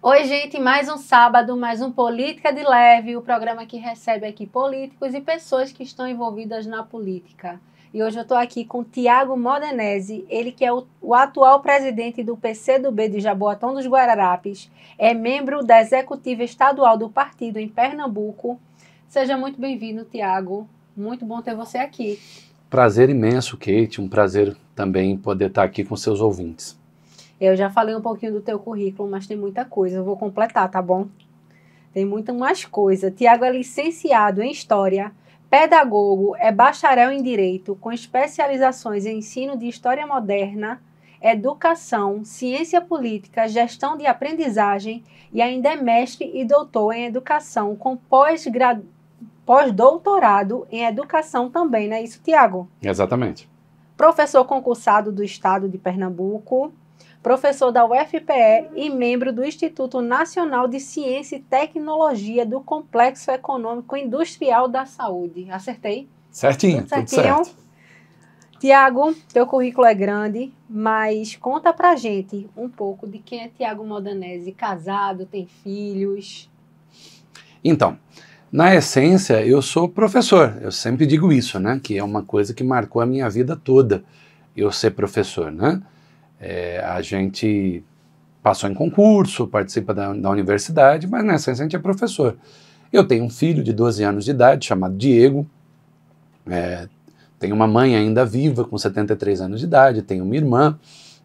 Oi, gente, mais um sábado, mais um Política de Leve, o programa que recebe aqui políticos e pessoas que estão envolvidas na política. E hoje eu estou aqui com Tiago Modenese, ele que é o atual presidente do PCdoB de Jaboatão dos Guararapes, é membro da executiva estadual do partido em Pernambuco. Seja muito bem-vindo, Tiago. Muito bom ter você aqui. Prazer imenso, Kate. Um prazer também poder estar aqui com seus ouvintes. Eu já falei um pouquinho do teu currículo, mas tem muita coisa. Eu vou completar, tá bom? Tem muita mais coisa. Tiago é licenciado em História, pedagogo, é bacharel em Direito, com especializações em ensino de História Moderna, Educação, Ciência Política, Gestão de Aprendizagem e ainda é mestre e doutor em Educação, com pós-doutorado em Educação também, não é isso, Tiago? Exatamente. Professor concursado do Estado de Pernambuco, professor da UFPE e membro do Instituto Nacional de Ciência e Tecnologia do Complexo Econômico Industrial da Saúde. Acertei? Certinho, tudo certo. Tiago, teu currículo é grande, mas conta pra gente um pouco de quem é Tiago Modenese. Casado, tem filhos? Então, na essência, eu sou professor. Eu sempre digo isso, né? Que é uma coisa que marcou a minha vida toda, eu ser professor, né? A gente passou em concurso, participa da universidade, mas na essência a gente é professor. Eu tenho um filho de 12 anos de idade, chamado Diego, tenho uma mãe ainda viva, com 73 anos de idade, tenho uma irmã,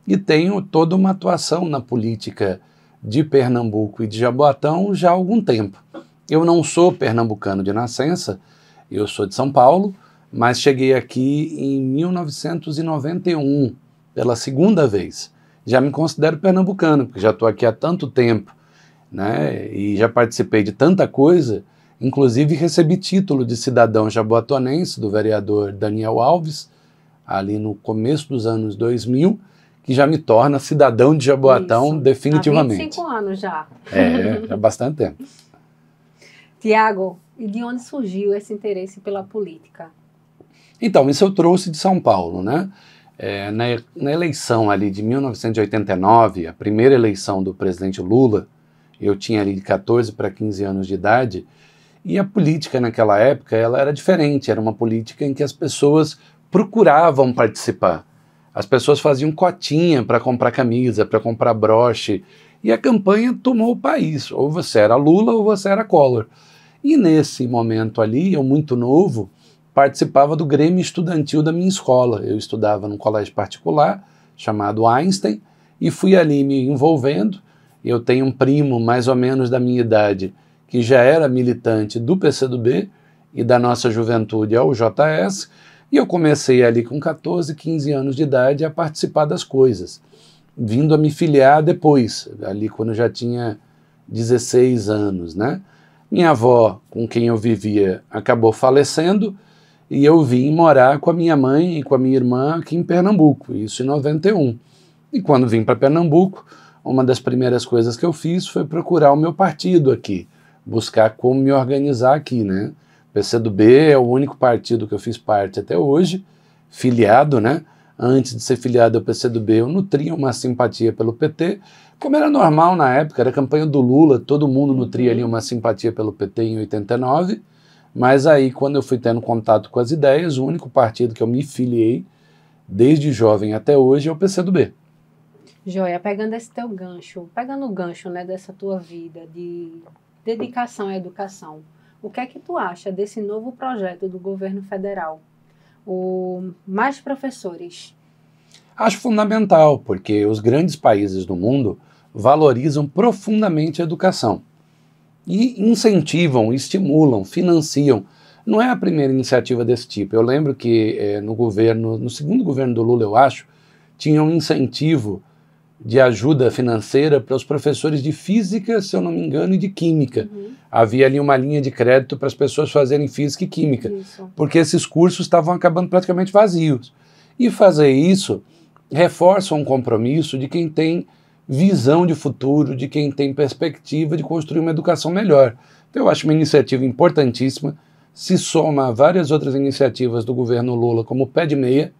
e tenho toda uma atuação na política de Pernambuco e de Jaboatão já há algum tempo. Eu não sou pernambucano de nascença, eu sou de São Paulo, mas cheguei aqui em 1991, pela segunda vez. Já me considero pernambucano, porque já estou aqui há tanto tempo, né? E já participei de tanta coisa, inclusive recebi título de cidadão jaboatonense do vereador Daniel Alves, ali no começo dos anos 2000, que já me torna cidadão de Jaboatão definitivamente. Há 25 anos já. Há bastante tempo. Tiago, e de onde surgiu esse interesse pela política? Então, isso eu trouxe de São Paulo, né? Na eleição ali de 1989, a primeira eleição do presidente Lula, eu tinha ali de 14 para 15 anos de idade, e a política naquela época ela era diferente, era uma política em que as pessoas procuravam participar. As pessoas faziam cotinha para comprar camisa, para comprar broche, e a campanha tomou o país, ou você era Lula ou você era Collor. E nesse momento ali, eu muito novo, participava do Grêmio Estudantil da minha escola. Eu estudava num colégio particular, chamado Einstein, e fui ali me envolvendo. Eu tenho um primo, mais ou menos da minha idade, que já era militante do PCdoB e da nossa juventude ao JS, e eu comecei ali com 14, 15 anos de idade a participar das coisas, vindo a me filiar depois, ali quando eu já tinha 16 anos, né? Minha avó, com quem eu vivia, acabou falecendo, e eu vim morar com a minha mãe e com a minha irmã aqui em Pernambuco, isso em 91. E quando vim para Pernambuco, uma das primeiras coisas que eu fiz foi procurar o meu partido aqui, buscar como me organizar aqui, né? O PCdoB é o único partido que eu fiz parte até hoje, filiado, né? Antes de ser filiado ao PCdoB, eu nutria uma simpatia pelo PT, como era normal na época, era a campanha do Lula, todo mundo nutria ali uma simpatia pelo PT em 89, mas aí, quando eu fui tendo contato com as ideias, o único partido que eu me filiei, desde jovem até hoje, é o PCdoB. Joia, pegando esse teu gancho, pegando o gancho, né, dessa tua vida de dedicação à educação, o que é que tu acha desse novo projeto do governo federal? O Mais Professores. Acho fundamental, porque os grandes países do mundo valorizam profundamente a educação. E incentivam, estimulam, financiam. Não é a primeira iniciativa desse tipo. Eu lembro que no segundo governo do Lula, eu acho, tinha um incentivo de ajuda financeira para os professores de física, se eu não me engano, e de química. Havia ali uma linha de crédito para as pessoas fazerem física e química, porque esses cursos estavam acabando praticamente vazios. E fazer isso reforça um compromisso de quem tem visão de futuro, de quem tem perspectiva de construir uma educação melhor. Então eu acho uma iniciativa importantíssima, se soma a várias outras iniciativas do governo Lula, como o Pé de Meia,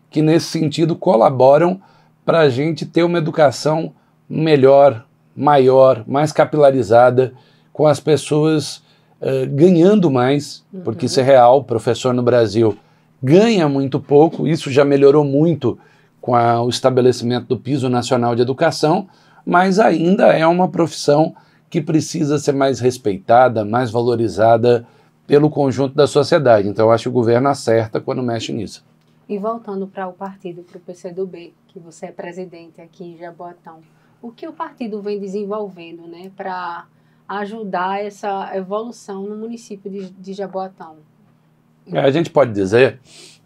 que nesse sentido colaboram para a gente ter uma educação melhor, maior, mais capilarizada, com as pessoas ganhando mais, porque isso é real. O professor no Brasil ganha muito pouco, isso já melhorou muito com o estabelecimento do Piso Nacional de Educação, mas ainda é uma profissão que precisa ser mais respeitada, mais valorizada pelo conjunto da sociedade. Então eu acho que o governo acerta quando mexe nisso. E voltando para o partido, para o PCdoB, que você é presidente aqui em Jaboatão, o que o partido vem desenvolvendo, né, para ajudar essa evolução no município de Jaboatão? A gente pode dizer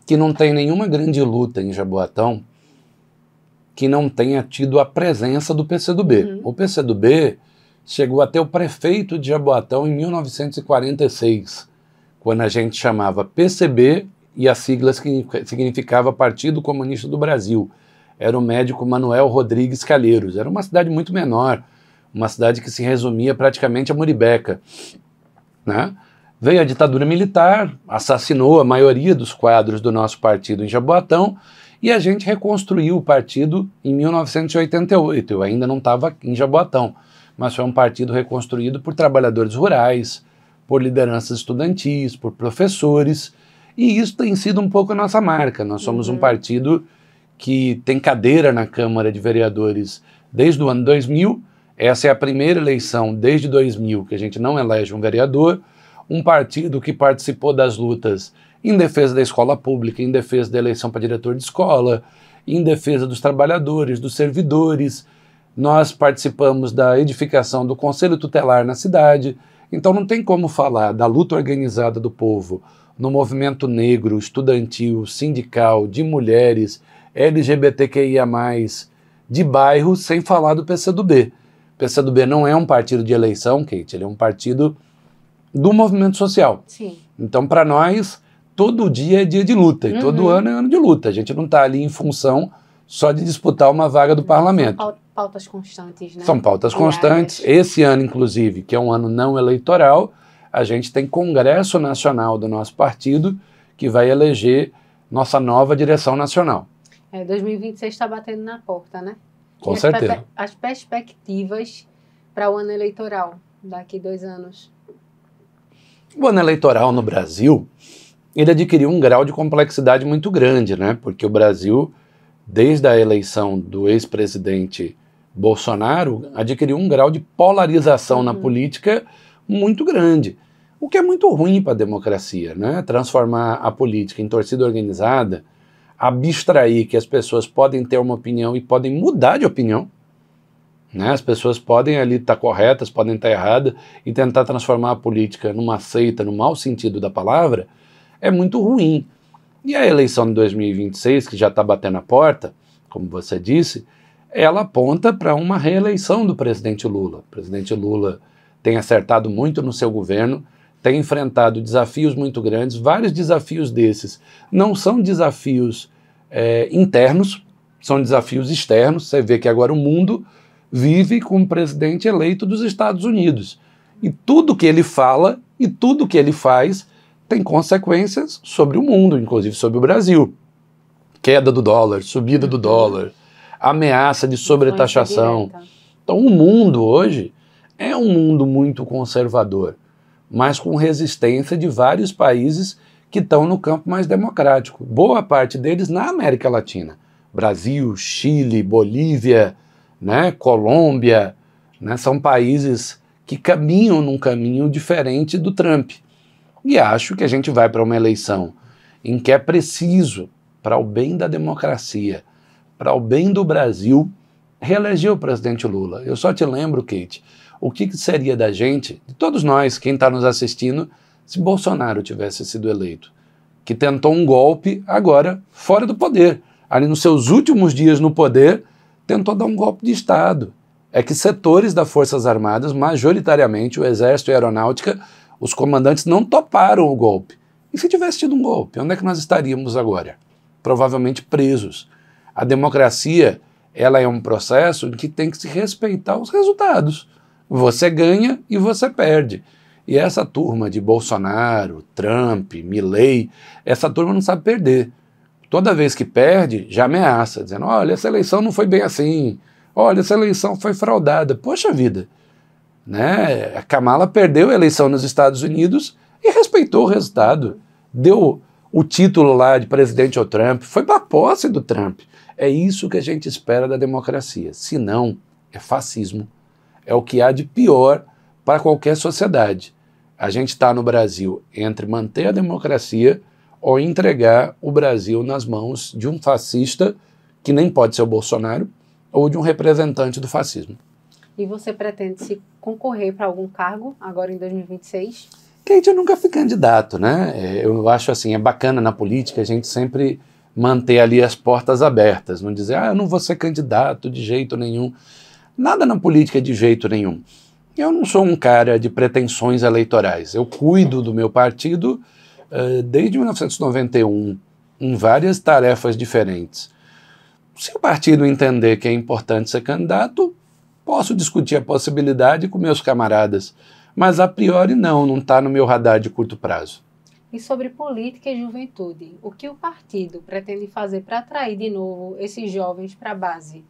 que não tem nenhuma grande luta em Jaboatão que não tenha tido a presença do PCdoB. O PCdoB chegou a ter o prefeito de Jaboatão em 1946, quando a gente chamava PCB e a sigla significava Partido Comunista do Brasil. Era o médico Manuel Rodrigues Calheiros. Era uma cidade muito menor, uma cidade que se resumia praticamente a Muribeca, né? Veio a ditadura militar, assassinou a maioria dos quadros do nosso partido em Jaboatão, e a gente reconstruiu o partido em 1988. Eu ainda não estava em Jaboatão, mas foi um partido reconstruído por trabalhadores rurais, por lideranças estudantis, por professores, e isso tem sido um pouco a nossa marca. Nós somos um partido que tem cadeira na Câmara de Vereadores desde o ano 2000, essa é a primeira eleição desde 2000 que a gente não elege um vereador, um partido que participou das lutas em defesa da escola pública, em defesa da eleição para diretor de escola, em defesa dos trabalhadores, dos servidores. Nós participamos da edificação do Conselho Tutelar na cidade. Então não tem como falar da luta organizada do povo no movimento negro, estudantil, sindical, de mulheres, LGBTQIA+, de bairro, sem falar do PCdoB. O PCdoB não é um partido de eleição, Kate, ele é um partido do movimento social. Sim. Então, para nós, todo dia é dia de luta, e todo ano é ano de luta. A gente não está ali em função só de disputar uma vaga do parlamento. São pautas constantes, né? São pautas constantes. Esse ano, inclusive, que é um ano não eleitoral, a gente tem Congresso Nacional do nosso partido, que vai eleger nossa nova direção nacional. 2026 está batendo na porta, né? Com certeza. As perspectivas para o ano eleitoral, daqui 2 anos. O ano eleitoral no Brasil, ele adquiriu um grau de complexidade muito grande, né? Porque o Brasil, desde a eleição do ex-presidente Bolsonaro, adquiriu um grau de polarização na política muito grande, o que é muito ruim para a democracia, né? Transformar a política em torcida organizada, abstrair que as pessoas podem ter uma opinião e podem mudar de opinião, né? As pessoas podem ali estar corretas, podem estar erradas, e tentar transformar a política numa seita, no mau sentido da palavra, é muito ruim. E a eleição de 2026, que já está batendo a porta, como você disse, ela aponta para uma reeleição do presidente Lula. O presidente Lula tem acertado muito no seu governo, tem enfrentado desafios muito grandes. Vários desafios desses não são desafios internos, são desafios externos. Você vê que agora o mundo vive com um presidente eleito dos Estados Unidos. E tudo que ele fala e tudo que ele faz tem consequências sobre o mundo, inclusive sobre o Brasil. Queda do dólar, subida do dólar, ameaça de sobretaxação. Então o mundo hoje é um mundo muito conservador, mas com resistência de vários países que estão no campo mais democrático. Boa parte deles na América Latina. Brasil, Chile, Bolívia, né, Colômbia, né, são países que caminham num caminho diferente do Trump. E acho que a gente vai para uma eleição em que é preciso, para o bem da democracia, para o bem do Brasil, reeleger o presidente Lula. Eu só te lembro, Kate, o que seria da gente, de todos nós, quem está nos assistindo, se Bolsonaro tivesse sido eleito, que tentou um golpe agora fora do poder. Ali nos seus últimos dias no poder, tentou dar um golpe de Estado. É que setores das Forças Armadas, majoritariamente o Exército e a Aeronáutica, os comandantes não toparam o golpe. E se tivesse tido um golpe, onde é que nós estaríamos agora? Provavelmente presos. A democracia, ela é um processo em que tem que se respeitar os resultados. Você ganha e você perde. E essa turma de Bolsonaro, Trump, Milei, essa turma não sabe perder. Toda vez que perde, já ameaça, dizendo, olha, essa eleição não foi bem assim, olha, essa eleição foi fraudada. Poxa vida, né? A Kamala perdeu a eleição nos Estados Unidos e respeitou o resultado. Deu o título lá de presidente ao Trump, foi para a posse do Trump. É isso que a gente espera da democracia. Se não, é fascismo. É o que há de pior para qualquer sociedade. A gente está no Brasil entre manter a democracia ou entregar o Brasil nas mãos de um fascista, que nem pode ser o Bolsonaro, ou de um representante do fascismo. E você pretende se concorrer para algum cargo agora em 2026? Kate, eu nunca fui candidato, né? Eu acho assim, é bacana na política a gente sempre manter ali as portas abertas, não dizer, eu não vou ser candidato de jeito nenhum. Nada na política de jeito nenhum. Eu não sou um cara de pretensões eleitorais. Eu cuido do meu partido desde 1991, em várias tarefas diferentes. Se o partido entender que é importante ser candidato, posso discutir a possibilidade com meus camaradas, mas a priori não está no meu radar de curto prazo. E sobre política e juventude, o que o partido pretende fazer para atrair de novo esses jovens para a base?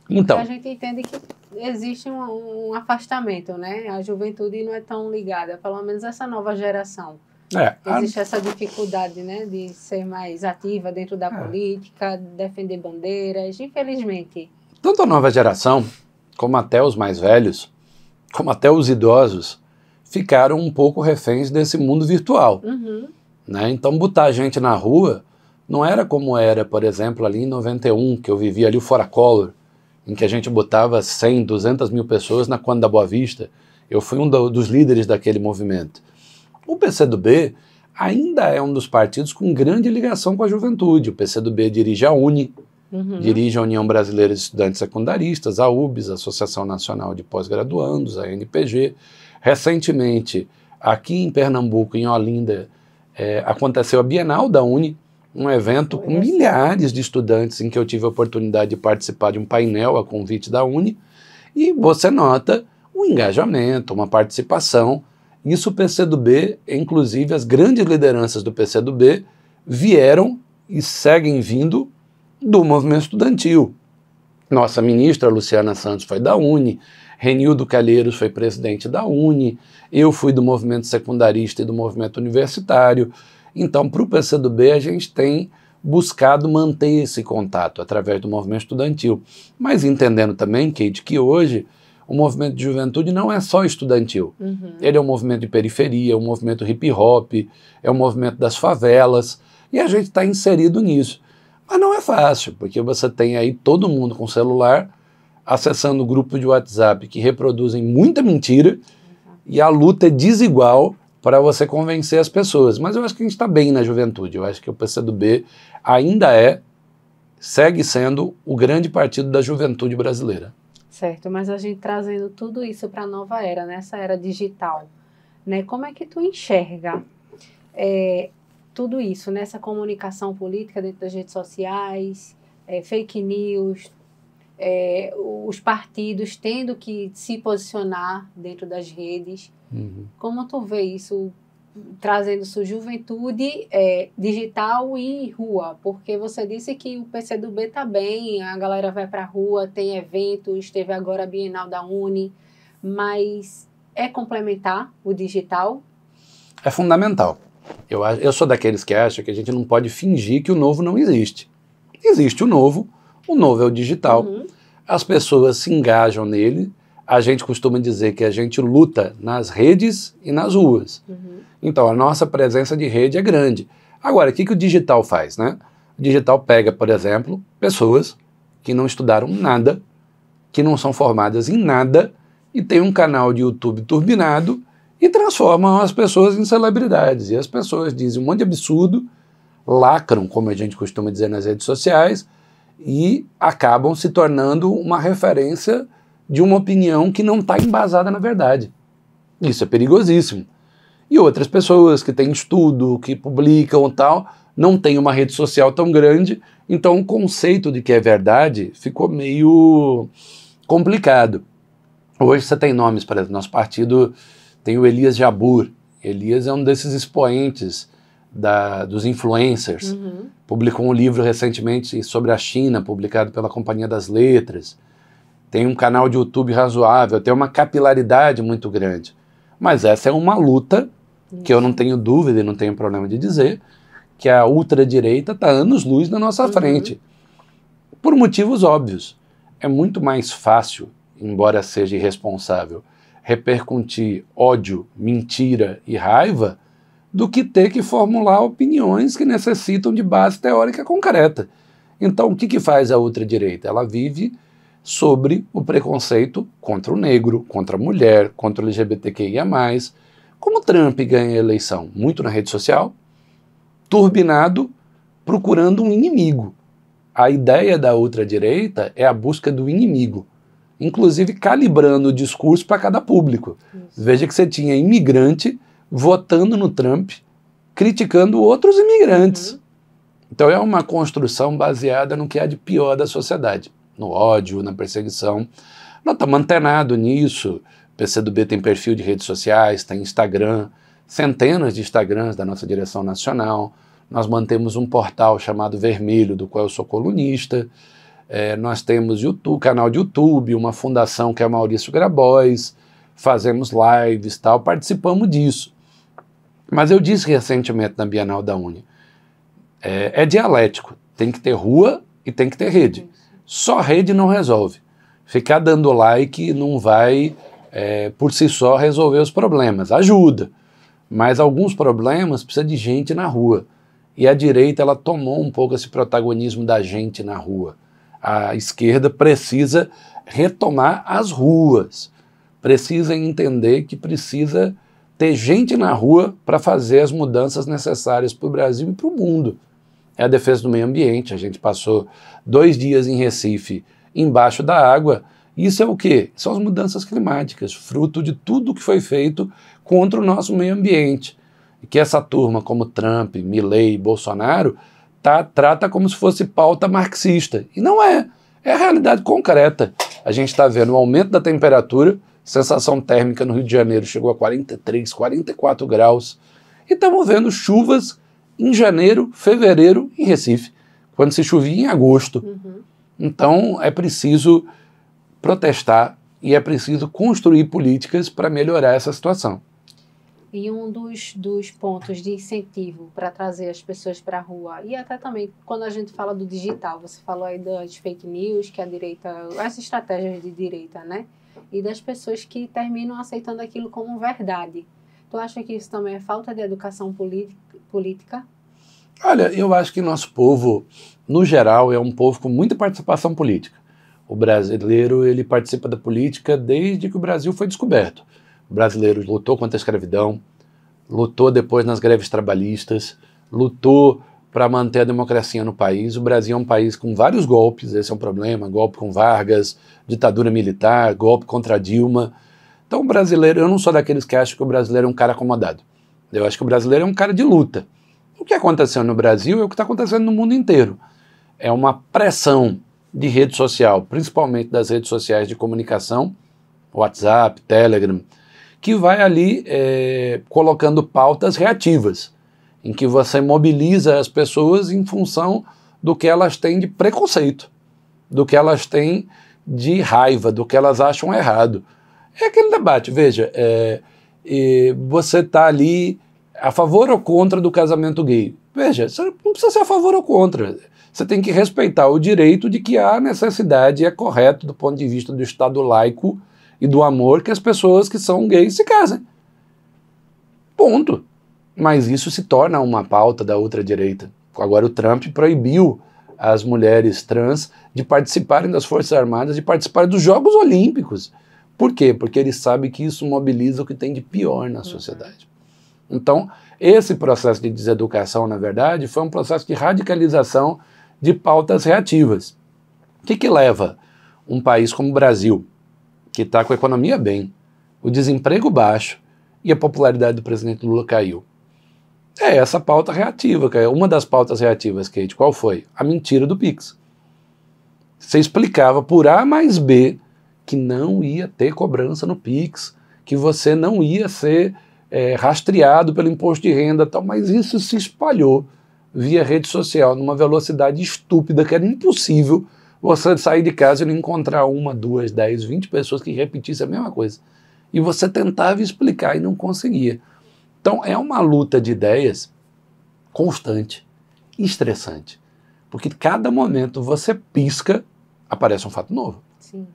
Então, porque a gente entende que existe um afastamento, né? A juventude não é tão ligada, pelo menos essa nova geração. Existe essa dificuldade, né, de ser mais ativa dentro da política, defender bandeiras, infelizmente. Tanto a nova geração, como até os mais velhos, como até os idosos, ficaram um pouco reféns desse mundo virtual. Né? Então, botar a gente na rua não era como era, por exemplo, ali em 91, que eu vivia ali o Fora Collor, em que a gente botava 100, 200 mil pessoas na Conde da Boa Vista. Eu fui um dos líderes daquele movimento. O PCdoB ainda é um dos partidos com grande ligação com a juventude. O PCdoB dirige a UNE, dirige a União Brasileira de Estudantes Secundaristas, a UBS, a Associação Nacional de Pós-Graduandos, a NPG. Recentemente, aqui em Pernambuco, em Olinda, aconteceu a Bienal da UNE, um evento com milhares de estudantes em que eu tive a oportunidade de participar de um painel a convite da UNE, e você nota um engajamento, uma participação. Isso o PCdoB, inclusive as grandes lideranças do PCdoB, vieram e seguem vindo do movimento estudantil. Nossa ministra Luciana Santos foi da UNE, Renildo Calheiros foi presidente da UNE, eu fui do movimento secundarista e do movimento universitário. Então, para o PCdoB, a gente tem buscado manter esse contato através do movimento estudantil, mas entendendo também, Kate, que hoje o movimento de juventude não é só estudantil. Ele é um movimento de periferia, é um movimento hip hop, é um movimento das favelas, e a gente está inserido nisso. Mas não é fácil, porque você tem aí todo mundo com celular, acessando grupos de WhatsApp que reproduzem muita mentira, e a luta é desigual para você convencer as pessoas. Mas eu acho que a gente está bem na juventude. Eu acho que o PCdoB ainda segue sendo o grande partido da juventude brasileira. Certo, mas a gente trazendo tudo isso para a nova era, nessa era digital, né? Como é que tu enxerga tudo isso, nessa comunicação política dentro das redes sociais, fake news, os partidos tendo que se posicionar dentro das redes? Como tu vê isso trazendo sua juventude digital e rua? Porque você disse que o PCdoB está bem, a galera vai para a rua, tem eventos, teve agora a Bienal da UNE, mas é complementar o digital? É fundamental. Eu sou daqueles que acham que a gente não pode fingir que o novo não existe. Existe o novo é o digital. As pessoas se engajam nele. A gente costuma dizer que a gente luta nas redes e nas ruas. Então, a nossa presença de rede é grande. Agora, o que o digital faz, né? O digital pega, por exemplo, pessoas que não estudaram nada, que não são formadas em nada, e tem um canal de YouTube turbinado e transformam as pessoas em celebridades. E as pessoas dizem um monte de absurdo, lacram, como a gente costuma dizer nas redes sociais, e acabam se tornando uma referência de uma opinião que não está embasada na verdade. Isso é perigosíssimo. E outras pessoas que têm estudo, que publicam e tal, não têm uma rede social tão grande, então o conceito de que é verdade ficou meio complicado. Hoje você tem nomes, por exemplo, nosso partido tem o Elias Jabbour. Elias é um desses expoentes dos influencers. Publicou um livro recentemente sobre a China, publicado pela Companhia das Letras. tem um canal de YouTube razoável, tem uma capilaridade muito grande. Mas essa é uma luta que eu não tenho dúvida e não tenho problema de dizer que a ultradireita está anos-luz na nossa frente. Por motivos óbvios. É muito mais fácil, embora seja irresponsável, repercutir ódio, mentira e raiva do que ter que formular opiniões que necessitam de base teórica concreta. Então, o que faz a ultradireita? Ela vive sobre o preconceito contra o negro, contra a mulher, contra o LGBTQIA+. Como Trump ganha a eleição? Muito na rede social, turbinado, procurando um inimigo. A ideia da ultradireita é a busca do inimigo, inclusive calibrando o discurso para cada público. Isso. Veja que você tinha imigrante votando no Trump, criticando outros imigrantes. Então é uma construção baseada no que há de pior da sociedade, no ódio, na perseguição. Nós estamos antenados nisso. O PCdoB tem perfil de redes sociais, tem Instagram, centenas de Instagrams da nossa direção nacional. Nós mantemos um portal chamado Vermelho, do qual eu sou colunista. Nós temos YouTube, canal de YouTube, uma fundação que é Maurício Grabois, fazemos lives e tal, participamos disso. Mas eu disse recentemente na Bienal da Uni, é dialético, tem que ter rua e tem que ter rede. Só rede não resolve. Ficar dando like não vai, por si só, resolver os problemas. Ajuda, mas alguns problemas precisa de gente na rua. E a direita ela tomou um pouco esse protagonismo da gente na rua. A esquerda precisa retomar as ruas, precisa entender que precisa ter gente na rua para fazer as mudanças necessárias para o Brasil e para o mundo. É a defesa do meio ambiente. A gente passou 2 dias em Recife embaixo da água. Isso é o quê? São as mudanças climáticas, fruto de tudo que foi feito contra o nosso meio ambiente. E que essa turma como Trump, Milei, Bolsonaro, trata como se fosse pauta marxista. E não é. É a realidade concreta. A gente está vendo o aumento da temperatura, sensação térmica no Rio de Janeiro chegou a 43, 44 graus. E estamos vendo chuvas em janeiro, fevereiro em Recife, quando se chovia em agosto. Então é preciso protestar e é preciso construir políticas para melhorar essa situação. E um dos pontos de incentivo para trazer as pessoas para a rua, e até também quando a gente fala do digital, você falou aí das fake news, que a direita, as estratégias de direita, né? E das pessoas que terminam aceitando aquilo como verdade. Tu acha que isso também é falta de educação política? Olha, eu acho que nosso povo, no geral, é um povo com muita participação política. O brasileiro, ele participa da política desde que o Brasil foi descoberto. O brasileiro lutou contra a escravidão, lutou depois nas greves trabalhistas, lutou para manter a democracia no país. O Brasil é um país com vários golpes, esse é um problema, golpe com Vargas, ditadura militar, golpe contra Dilma. Então o brasileiro, eu não sou daqueles que acham que o brasileiro é um cara acomodado. Eu acho que o brasileiro é um cara de luta. O que aconteceu no Brasil é o que está acontecendo no mundo inteiro. É uma pressão de rede social, principalmente das redes sociais de comunicação, WhatsApp, Telegram, que vai ali colocando pautas reativas, em que você mobiliza as pessoas em função do que elas têm de preconceito, do que elas têm de raiva, do que elas acham errado. É aquele debate, veja, você está ali a favor ou contra do casamento gay. Veja, você não precisa ser a favor ou contra. Você tem que respeitar o direito de que há necessidade e é correto do ponto de vista do Estado laico e do amor que as pessoas que são gays se casem. Ponto. Mas isso se torna uma pauta da ultradireita. Agora o Trump proibiu as mulheres trans de participarem das Forças Armadas, de participarem dos Jogos Olímpicos. Por quê? Porque ele sabe que isso mobiliza o que tem de pior na sociedade. Então, esse processo de deseducação, na verdade, foi um processo de radicalização de pautas reativas. O que leva um país como o Brasil, que está com a economia bem, o desemprego baixo e a popularidade do presidente Lula caiu? É essa pauta reativa, que é uma das pautas reativas, Kate. Qual foi? A mentira do Pix. Você explicava por A mais B que não ia ter cobrança no Pix, que você não ia ser rastreado pelo imposto de renda, tal, mas isso se espalhou via rede social numa velocidade estúpida que era impossível você sair de casa e não encontrar 1, 2, 10, 20 pessoas que repetissem a mesma coisa. E você tentava explicar e não conseguia. Então é uma luta de ideias constante, estressante. Porque cada momento você pisca, aparece um fato novo. Sim.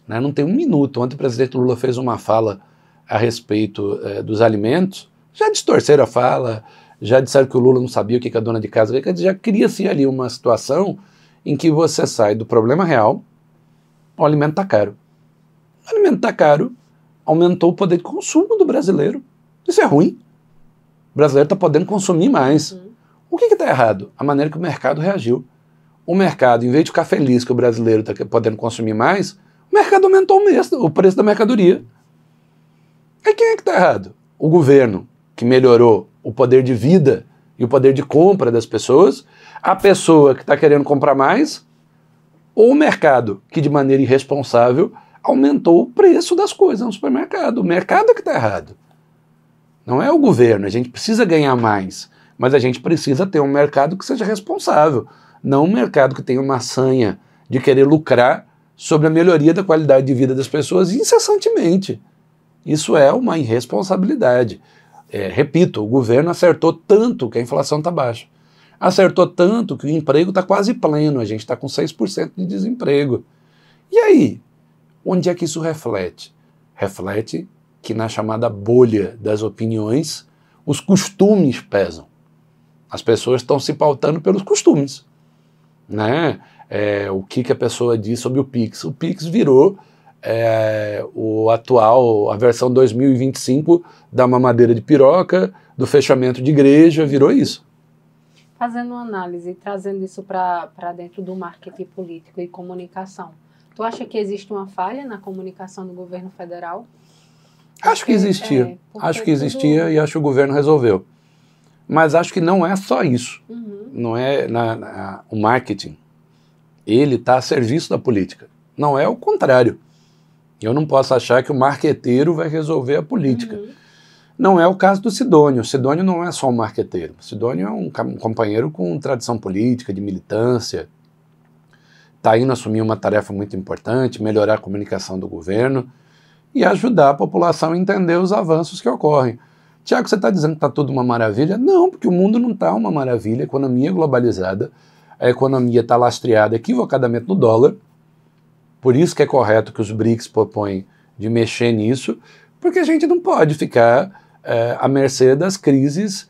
Né? Não tem um minuto. Ontem o presidente Lula fez uma fala a respeito dos alimentos, já distorceram a fala, já disseram que o Lula não sabia o que a dona de casa quer dizer, já cria-se ali uma situação em que você sai do problema real, o alimento está caro. O alimento está caro, aumentou o poder de consumo do brasileiro. Isso é ruim. O brasileiro está podendo consumir mais. O que está errado? A maneira que o mercado reagiu. O mercado, em vez de ficar feliz que o brasileiro está podendo consumir mais, o mercado aumentou o preço da mercadoria. E quem é que está errado? O governo, que melhorou o poder de vida e o poder de compra das pessoas, a pessoa que está querendo comprar mais, ou o mercado, que de maneira irresponsável aumentou o preço das coisas no supermercado. O mercado é que está errado. Não é o governo. A gente precisa ganhar mais, mas a gente precisa ter um mercado que seja responsável, não um mercado que tenha uma sanha de querer lucrar sobre a melhoria da qualidade de vida das pessoas incessantemente. Isso é uma irresponsabilidade. Repito, o governo acertou tanto que a inflação está baixa. Acertou tanto que o emprego está quase pleno, a gente está com 6% de desemprego. E aí? Onde é que isso reflete? Reflete que na chamada bolha das opiniões, os costumes pesam. As pessoas estão se pautando pelos costumes. Né? O que a pessoa diz sobre o Pix? O Pix virou a versão 2025 da mamadeira de piroca, do fechamento de igreja, virou isso. Fazendo uma análise, trazendo isso para dentro do marketing político e comunicação, tu acha que existe uma falha na comunicação do governo federal? Acho que existia. Acho que existia e acho que o governo resolveu. Mas acho que não é só isso. Não é o marketing. Ele está a serviço da política. Não é o contrário. Eu não posso achar que o marqueteiro vai resolver a política. Não é o caso do Sidônio. O Sidônio não é só um marqueteiro. O Sidônio é um companheiro com tradição política, de militância. Está indo assumir uma tarefa muito importante, melhorar a comunicação do governo e ajudar a população a entender os avanços que ocorrem. Tiago, você está dizendo que está tudo uma maravilha? Não, porque o mundo não está uma maravilha. A economia é globalizada, a economia está lastreada equivocadamente no dólar. Por isso que é correto que os BRICS propõem de mexer nisso, porque a gente não pode ficar à mercê das crises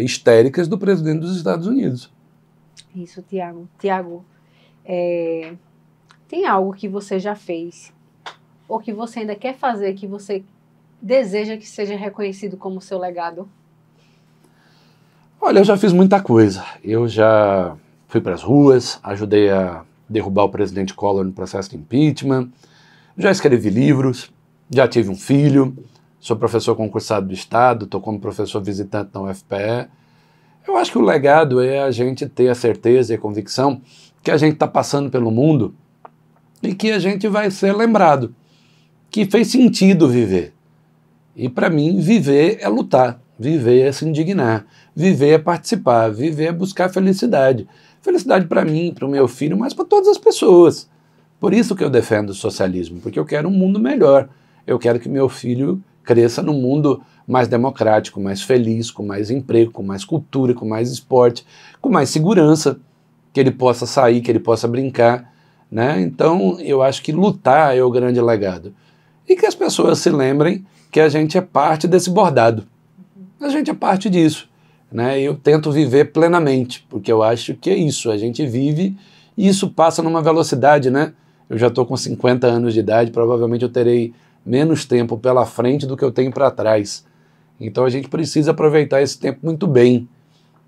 histéricas do presidente dos Estados Unidos. Isso, Tiago. Tiago, tem algo que você já fez ou que você ainda quer fazer, que você deseja que seja reconhecido como seu legado? Olha, eu já fiz muita coisa. Eu já fui para as ruas, ajudei a derrubar o presidente Collor no processo de impeachment, já escrevi livros, já tive um filho, sou professor concursado do Estado, estou como professor visitante na UFPE. Eu acho que o legado é a gente ter a certeza e a convicção que a gente está passando pelo mundo e que a gente vai ser lembrado, que fez sentido viver. E para mim, viver é lutar, viver é se indignar, viver é participar, viver é buscar felicidade. Felicidade para mim, para o meu filho, mas para todas as pessoas. Por isso que eu defendo o socialismo, porque eu quero um mundo melhor. Eu quero que meu filho cresça num mundo mais democrático, mais feliz, com mais emprego, com mais cultura, com mais esporte, com mais segurança, que ele possa sair, que ele possa brincar, né? Então, eu acho que lutar é o grande legado. E que as pessoas se lembrem que a gente é parte desse bordado. A gente é parte disso. Né? Eu tento viver plenamente, porque eu acho que é isso, a gente vive e isso passa numa velocidade, né? Eu já estou com 50 anos de idade, provavelmente eu terei menos tempo pela frente do que eu tenho para trás. Então a gente precisa aproveitar esse tempo muito bem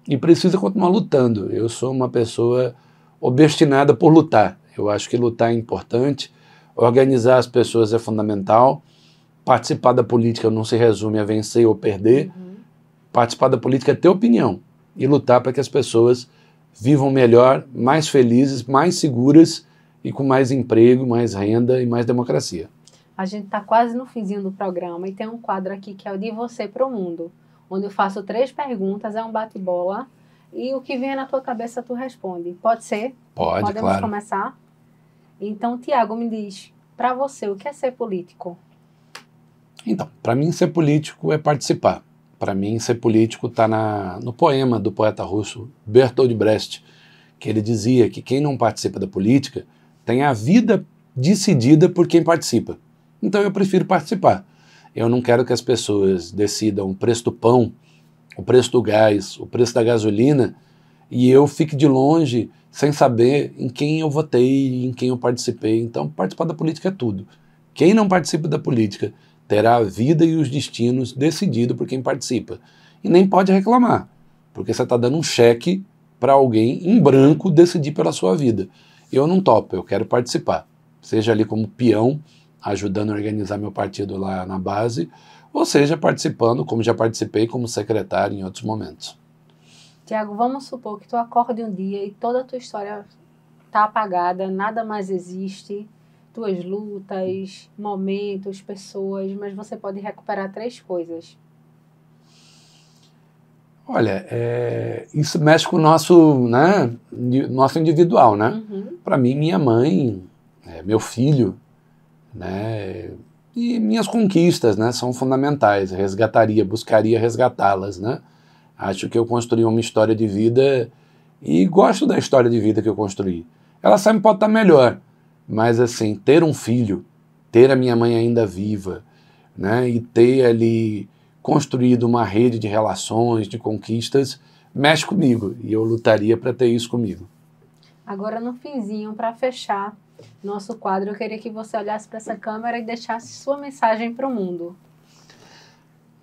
e precisa continuar lutando. Eu sou uma pessoa obstinada por lutar. Eu acho que lutar é importante, organizar as pessoas é fundamental, participar da política não se resume a vencer ou perder. Participar da política é ter opinião e lutar para que as pessoas vivam melhor, mais felizes, mais seguras e com mais emprego, mais renda e mais democracia. A gente está quase no finzinho do programa e tem um quadro aqui que é o de você para o mundo, onde eu faço 3 perguntas, é um bate-bola e o que vier na tua cabeça tu responde. Pode ser? Pode, Podemos claro. começar? Então, Tiago, me diz, para você, o que é ser político? Então, para mim ser político é participar. Para mim ser político está no poema do poeta russo Bertolt Brecht, que ele dizia que quem não participa da política tem a vida decidida por quem participa. Então eu prefiro participar. Eu não quero que as pessoas decidam o preço do pão, o preço do gás, o preço da gasolina, e eu fique de longe sem saber em quem eu votei, em quem eu participei. Então participar da política é tudo. Quem não participa da política terá a vida e os destinos decididos por quem participa. E nem pode reclamar, porque você está dando um cheque para alguém em branco decidir pela sua vida. Eu não topo, eu quero participar. Seja ali como peão, ajudando a organizar meu partido lá na base, ou seja, participando, como já participei, como secretário em outros momentos. Tiago, vamos supor que tu acorde um dia e toda a tua história está apagada, nada mais existe, tuas lutas, momentos, pessoas, mas você pode recuperar 3 coisas. Olha, isso mexe com o nosso individual, né? Uhum. Para mim, minha mãe, meu filho, né? E minhas conquistas, né? São fundamentais. Buscaria resgatá-las, né? Acho que eu construí uma história de vida e gosto da história de vida que eu construí. Ela sempre pode estar melhor, mas assim, ter um filho, ter a minha mãe ainda viva, né? E ter ali construído uma rede de relações, de conquistas, mexe comigo. E eu lutaria para ter isso comigo. Agora, no finzinho, para fechar nosso quadro, eu queria que você olhasse para essa câmera e deixasse sua mensagem para o mundo.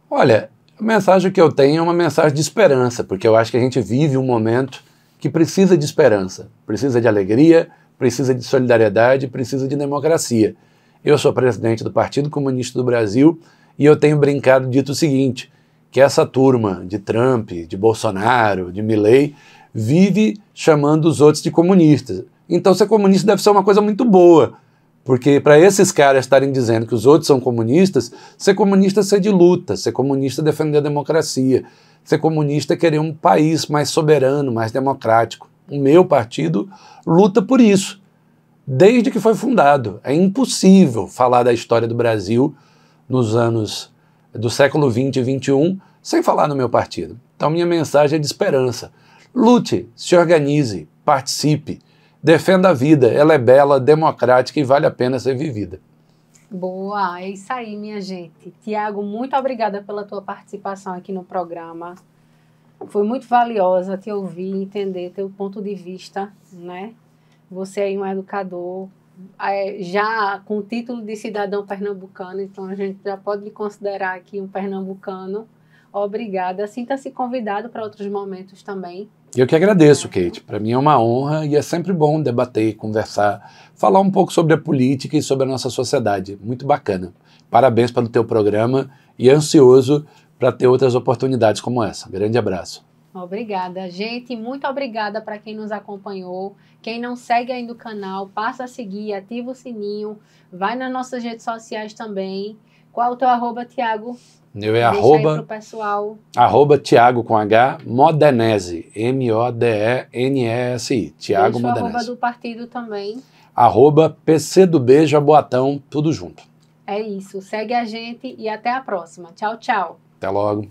Olha, a mensagem que eu tenho é uma mensagem de esperança, porque eu acho que a gente vive um momento que precisa de esperança, precisa de alegria, precisa de solidariedade, precisa de democracia. Eu sou presidente do Partido Comunista do Brasil e eu tenho brincado, dito o seguinte, que essa turma de Trump, de Bolsonaro, de Milei, vive chamando os outros de comunistas. Então ser comunista deve ser uma coisa muito boa, porque para esses caras estarem dizendo que os outros são comunistas, ser comunista é ser de luta, ser comunista é defender a democracia, ser comunista é querer um país mais soberano, mais democrático. O meu partido luta por isso, desde que foi fundado. É impossível falar da história do Brasil nos anos do século XX e XXI sem falar no meu partido. Então minha mensagem é de esperança. Lute, se organize, participe, defenda a vida, ela é bela, democrática e vale a pena ser vivida. Boa, é isso aí, minha gente. Tiago, muito obrigada pela tua participação aqui no programa. Foi muito valiosa te ouvir, entender teu ponto de vista, né? Você é um educador, já com o título de cidadão pernambucano, então a gente já pode lhe considerar aqui um pernambucano. Obrigada. Sinta-se convidado para outros momentos também. Eu que agradeço, Kate. Para mim é uma honra e é sempre bom debater, conversar, falar um pouco sobre a política e sobre a nossa sociedade. Muito bacana. Parabéns pelo teu programa e ansioso para ter outras oportunidades como essa. Grande abraço. Obrigada, gente. Muito obrigada para quem nos acompanhou. Quem não segue ainda o canal, passa a seguir, ativa o sininho, vai nas nossas redes sociais também. Qual é o teu arroba, Tiago? Eu é Deixa aí pro pessoal. arroba Tiago com H, Modenese, M-O-D-E-N-E-S-I, Tiago Deixa o Modenese. arroba do partido também. Arroba PC do B Jaboatão, tudo junto. É isso. Segue a gente e até a próxima. Tchau, tchau. Até logo.